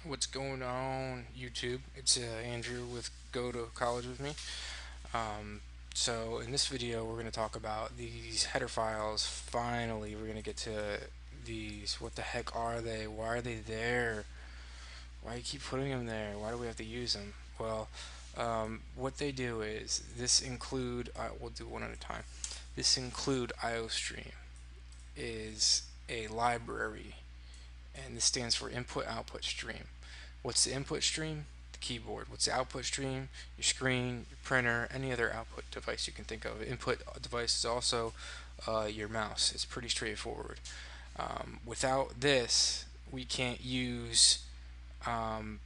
What's going on, YouTube? It's Andrew with Go to College with Me. Um, so in this video, we're going to talk about these header files. Finally, we're going to get to these. What the heck are they? Why are they there? Why do you keep putting them there? Why do we have to use them? Well, what they do is this include. We'll do one at a time. This include IOStream is a library, and this stands for Input Output Stream. What's the input stream? The keyboard. What's the output stream? Your screen, your printer, any other output device you can think of. Input device is also your mouse. It's pretty straightforward. Without this, we can't use um,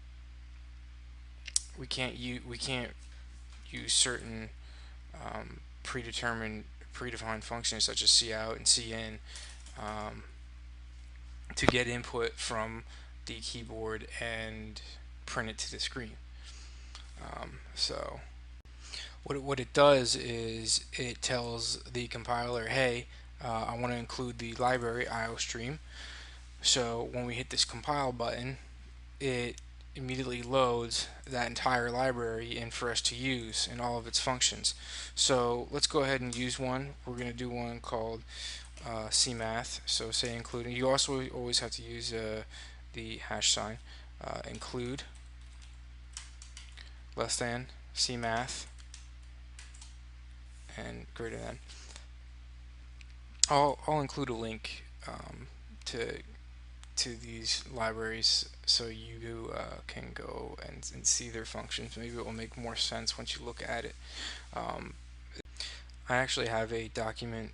we can't use certain predefined functions such as cout and cin um, to get input from the keyboard and print it to the screen. So what it does is it tells the compiler, hey, I want to include the library IOStream. So when we hit this compile button, it immediately loads that entire library in for us to use in all of its functions. So let's go ahead and use one. We're going to do one called cmath. So say including. You also always have to use the hash sign. Include less than cmath and greater than. I'll include a link to these libraries so you can go and see their functions. Maybe it will make more sense once you look at it. Um, I actually have a document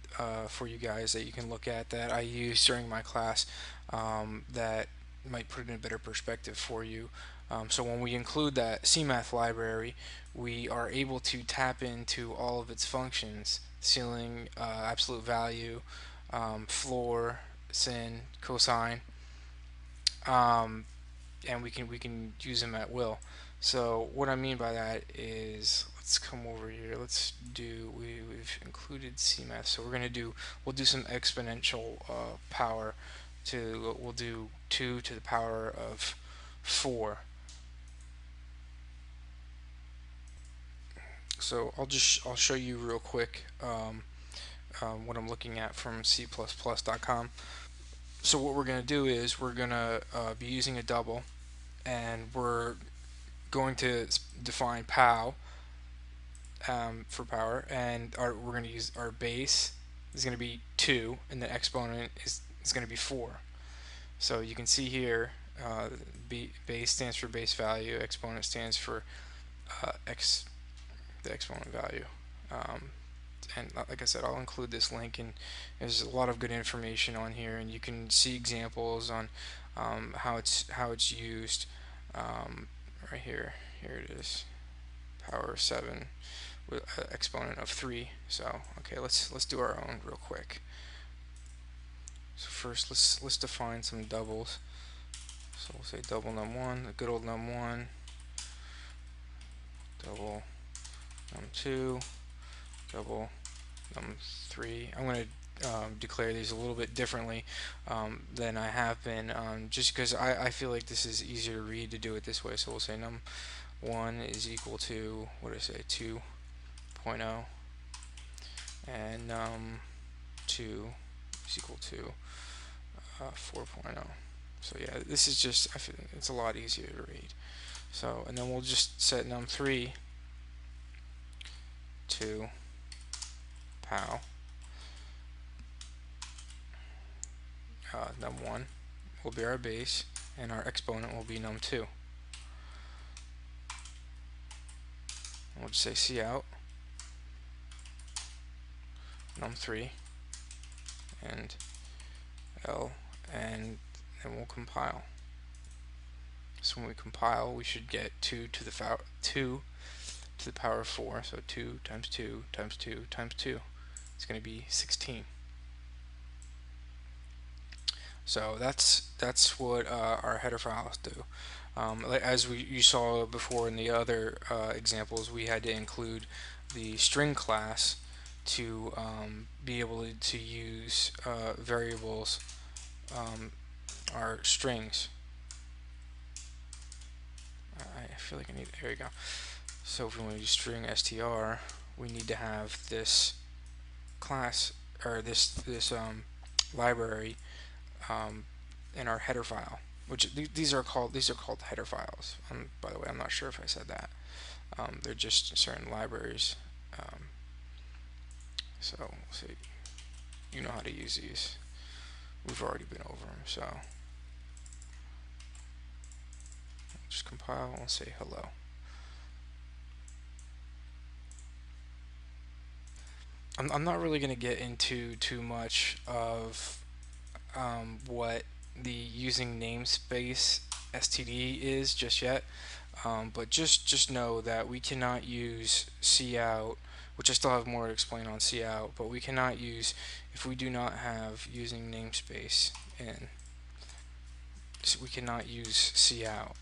for you guys that you can look at that I used during my class that might put it in a better perspective for you. So when we include that cmath library, we are able to tap into all of its functions: ceiling, absolute value, floor, sin, cosine, um, and we can use them at will. So what I mean by that is, let's come over here. Let's do we've included cmath, so we'll do some exponential power. We'll do 2 to the power of 4. So I'll show you real quick what I'm looking at from C++.com. So what we're going to do is we're going to be using a double, and we're going to define pow for power, and we're going to use our base is going to be 2, and the exponent is going to be 4. So you can see here, base stands for base value, exponent stands for the exponent value. And like I said, I'll include this link, and there's a lot of good information on here, and you can see examples on how it's used. Right here, it is, power 7 with exponent of 3. So okay, let's do our own real quick. So first, let's define some doubles. So we'll say double num1, the good old num1, double num2, double num3. I'm going to declare these a little bit differently than I have been, just because I feel like this is easier to read to do it this way. So we'll say num1 is equal to, what do I say, 2.0, and num2 is equal to 4.0. So yeah, this is just, I feel it's a lot easier to read. So, and then we'll just set num3 to pow. Num1 will be our base, and our exponent will be num2. We'll just say cout num3 and L, and then we'll compile. So when we compile, we should get 2 to the power of 4. So 2 times 2 times 2 times 2. It's going to be 16. So that's what our header files do. As you saw before in the other examples, we had to include the string class to be able to use variables, our strings. feel like I need, there you go. So if we want to use string str, we need to have this class, or this library in our header file, which these are called header files. By the way, I'm not sure if I said that. They're just certain libraries. So let's see, you know how to use these. We've already been over them, so just compile and say hello. I'm not really going to get into too much of what the using namespace std is just yet, but just know that we cannot use cout, which I still have more to explain on cout, but we cannot use if we do not have using namespace in. So we cannot use cout.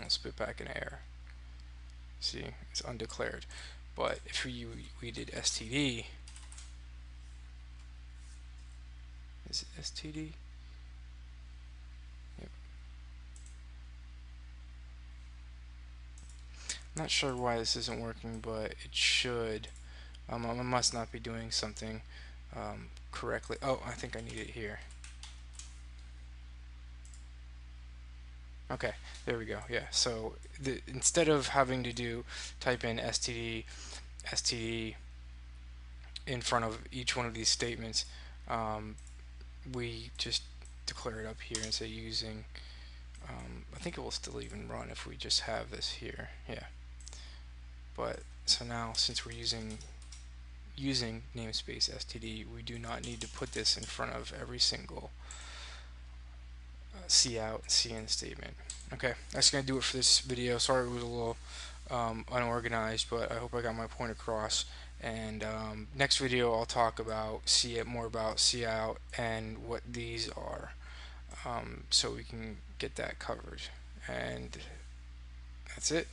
I'll spit back an error. See, it's undeclared. But if we did std, is it std? Yep. Not sure why this isn't working, but it should. I must not be doing something correctly. Oh, I think I need it here. Okay, there we go. Yeah, so instead of having to type in std in front of each one of these statements, we just declare it up here and say using. I think it will still even run if we just have this here. Yeah. But so now, since we're using namespace std, we do not need to put this in front of every single cout and cin statement. Okay, that's going to do it for this video. Sorry it was a little unorganized, but I hope I got my point across. And next video I'll talk about more about cout and what these are, so we can get that covered. And that's it.